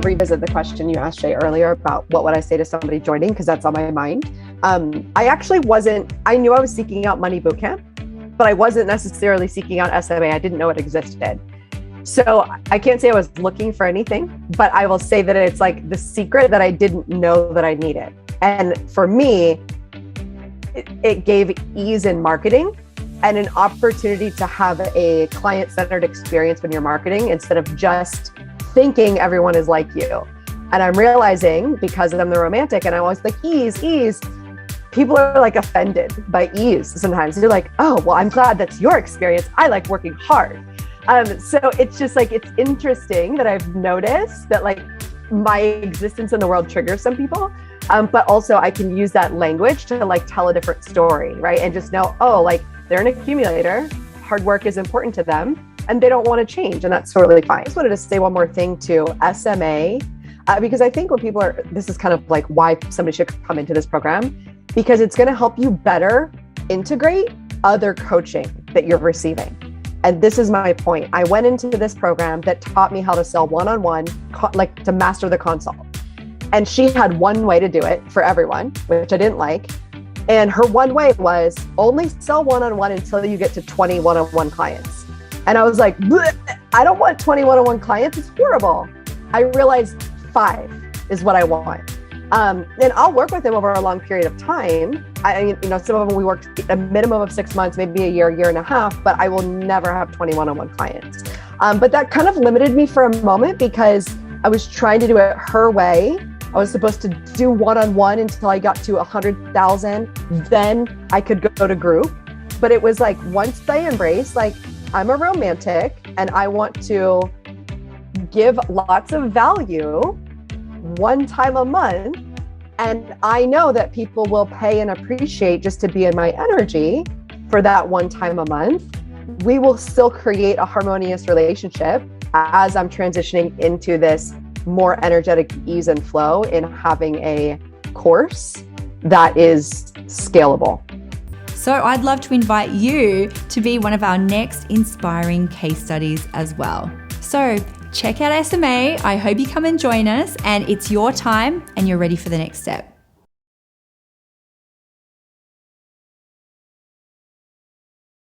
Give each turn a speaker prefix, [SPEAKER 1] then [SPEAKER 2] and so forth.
[SPEAKER 1] revisit the question you asked Jay earlier about what would I say to somebody joining, because that's on my mind. I knew I was seeking out Money Bootcamp, but I wasn't necessarily seeking out SMA. I didn't know it existed. So I can't say I was looking for anything, but I will say that it's like the secret that I didn't know that I needed. And for me, it gave ease in marketing and an opportunity to have a client-centered experience when you're marketing instead of just thinking everyone is like you. And I'm realizing, because I'm the romantic and I'm always like, ease, people are like offended by ease sometimes. They're like, oh, well, I'm glad that's your experience. I like working hard. So it's just like, it's interesting that I've noticed that like my existence in the world triggers some people, but also I can use that language to like tell a different story, right? And just know, oh, like they're an accumulator, hard work is important to them, and they don't want to change, and that's totally fine. I just wanted to say one more thing to SMA, because I think when people are, this is kind of like why somebody should come into this program, because it's going to help you better integrate other coaching that you're receiving. And this is my point. I went into this program that taught me how to sell one-on-one, like to master the consult. And she had one way to do it for everyone, which I didn't like. And her one way was only sell one-on-one until you get to 20 one-on-one clients. And I was like, I don't want 20 one-on-one clients. It's horrible. I realized 5 is what I want. And I'll work with them over a long period of time. Some of them we worked a minimum of 6 months, maybe a year and a half, but I will never have 20 one-on-one clients. But that kind of limited me for a moment because I was trying to do it her way. I was supposed to do one-on-one until I got to 100,000. Then I could go to group. But it was like, once I embrace, like, I'm a romantic and I want to give lots of value one time a month. And I know that people will pay and appreciate just to be in my energy for that one time a month. We will still create a harmonious relationship as I'm transitioning into this more energetic ease and flow in having a course that is scalable.
[SPEAKER 2] So I'd love to invite you to be one of our next inspiring case studies as well. So check out SMA. I hope you come and join us, and it's your time and you're ready for the next step.